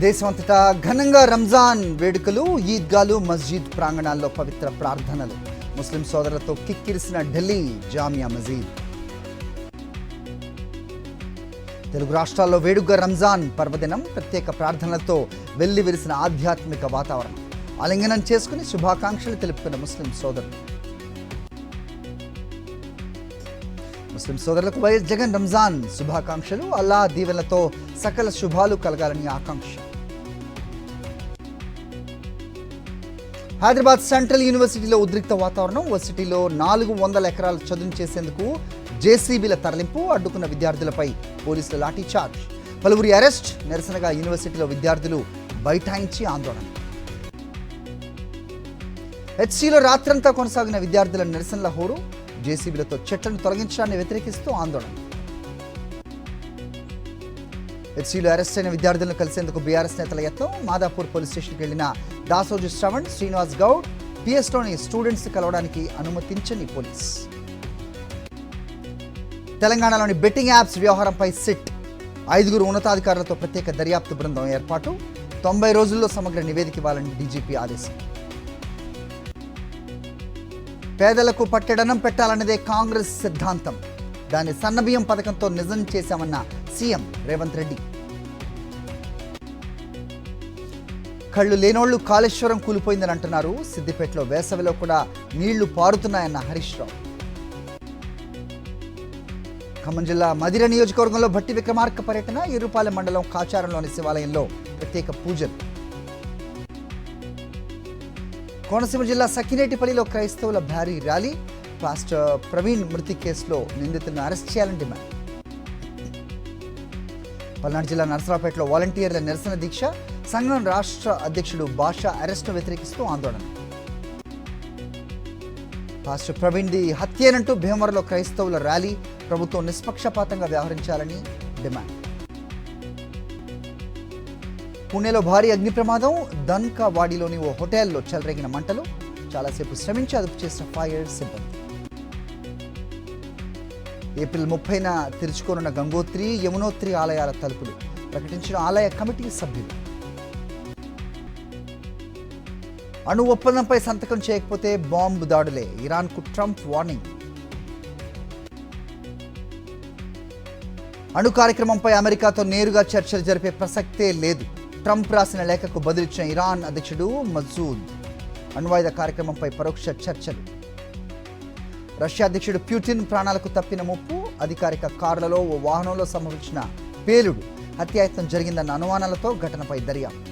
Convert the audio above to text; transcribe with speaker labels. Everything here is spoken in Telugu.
Speaker 1: దేశమంతటా ఘనంగా రంజాన్ వేడుకలు, ఈద్గాలు, మస్జిద్ ప్రాంగణాల్లో పవిత్ర ప్రార్థనలు. ముస్లిం సోదరులతో కిక్కిరిసిన ఢిల్లీ జామియా మసీద్. తెలుగు రాష్ట్రాల్లో వేడుకగా రంజాన్ పర్వదినం, ప్రత్యేక ప్రార్థనలతో వెల్లివిరిసిన ఆధ్యాత్మిక వాతావరణం. ఆలింగనం చేసుకుని శుభాకాంక్షలు తెలుపుకున్న ముస్లిం సోదరులు. ముస్లిం సోదరులకు వైఎస్ జగన్ రంజాన్ శుభాకాంక్షలు. అల్లా దీవెనలతో సకల శుభాలు కలగాలని ఆకాంక్ష. హైదరాబాద్ సెంట్రల్ యూనివర్సిటీలో ఉద్రిక్త వాతావరణం. వర్సిటీలో 400 ఎకరాల చదును చేసేందుకు జేసీబీల తరలింపు, అడ్డుకున్న విద్యార్థులపై పోలీసుల లాఠీ చార్జ్. పలువురి అరెస్ట్. నిరసనగా యూనివర్సిటీలో విద్యార్థులు బైఠాయించి ఆందోళన. హెచ్సీలో రాత్రంతా కొనసాగిన విద్యార్థుల నిరసనల హోరు. జేసీబీలతో చెట్లను తొలగించడాన్ని వ్యతిరేకిస్తూ ఆందోళన. హెచ్సీలో అరెస్ట్ అయిన విద్యార్థులను కలిసేందుకు బీఆర్ఎస్ నేతల యత్నం. మాదాపూర్ పోలీస్ స్టేషన్కి వెళ్లిన దాసోజు శ్రవణ్, శ్రీనివాస్ గౌడ్ పిఎస్లోని స్టూడెంట్స్ కలవడానికి అనుమతించని పోలీస్. తెలంగాణలోని బెట్టింగ్ యాప్స్ వ్యవహారంపై సిట్. 5 ఉన్నతాధికారులతో ప్రత్యేక దర్యాప్తు బృందం ఏర్పాటు. 90 రోజుల్లో సమగ్ర నివేదిక ఇవ్వాలని డీజీపీ ఆదేశం. పేదలకు పట్టెడనం పెట్టాలన్నదే కాంగ్రెస్ సిద్ధాంతం. దాన్ని సన్నబియ్యం పథకంతో నిజం చేశామన్న సీఎం రేవంత్ రెడ్డి. కళ్ళు లేనోళ్లు కాళేశ్వరం కూలిపోయిందని అంటున్నారు. సిద్దిపేటలో వేసవిలో కూడా నీళ్లు పారుతున్నాయన్న హరీష్ రావు. ఖమ్మం జిల్లా మదిర నియోజకవర్గంలో భట్టి విక్రమార్క పర్యటన. ఇరుపాలెం మండలం కాచారంలోని శివాలయంలో ప్రత్యేక పూజలు. కోనసీమ జిల్లా సఖినేటిపల్లిలో క్రైస్తవుల భారీ ర్యాలీ. పాస్టర్ ప్రవీణ్ మృతి కేసులో నిందితులను అరెస్ట్ చేయాలని డిమాండ్. పల్నాడు జిల్లా నరసరావుపేటలో వాలంటీర్ల నిరసన దీక్ష. సంఘం రాష్ట్ర అధ్యక్షుడు భాషా అరెస్టును వ్యతిరేకిస్తూ ఆందోళన. పాస్టర్ ప్రవీణ్ది హత్యేనంటూ భీమవరంలో క్రైస్తవుల ర్యాలీ. ప్రభుత్వం నిష్పక్షపాతంగా వ్యవహరించాలని డిమాండ్. పుణేలో భారీ అగ్ని ప్రమాదం. దన్కావాడిలోని ఓ హోటల్లో చెలరేగిన మంటలు. చాలాసేపు శ్రమించి అదుపు చేసిన ఫైర్ సిబ్బంది. ఏప్రిల్ 30న తెరుచుకోనున్న గంగోత్రి, యమునోత్రి ఆలయాల తలుపులు ప్రకటించిన ఆలయ కమిటీ సభ్యులు. అణు ఒప్పందంపై సంతకం చేయకపోతే బాంబు దాడులే. ఇరాన్కు ట్రంప్ వార్నింగ్. అణు కార్యక్రమంపై అమెరికాతో నేరుగా చర్చలు జరిపే ప్రసక్తే లేదు. ట్రంప్ రాసిన లేఖకు బదులిచ్చిన ఇరాన్ అధ్యక్షుడు మసూద్. అణ్వాయుధ కార్యక్రమంపై పరోక్ష చర్చలు. రష్యా అధ్యక్షుడు ప్యూటిన్ ప్రాణాలకు తప్పిన ముప్పు. అధికారిక కారులలో ఓ వాహనంలో సంభవించిన పేలుడు. హత్యాయత్నం జరిగిందన్న అనుమానాలతో ఘటనపై దర్యాప్తు.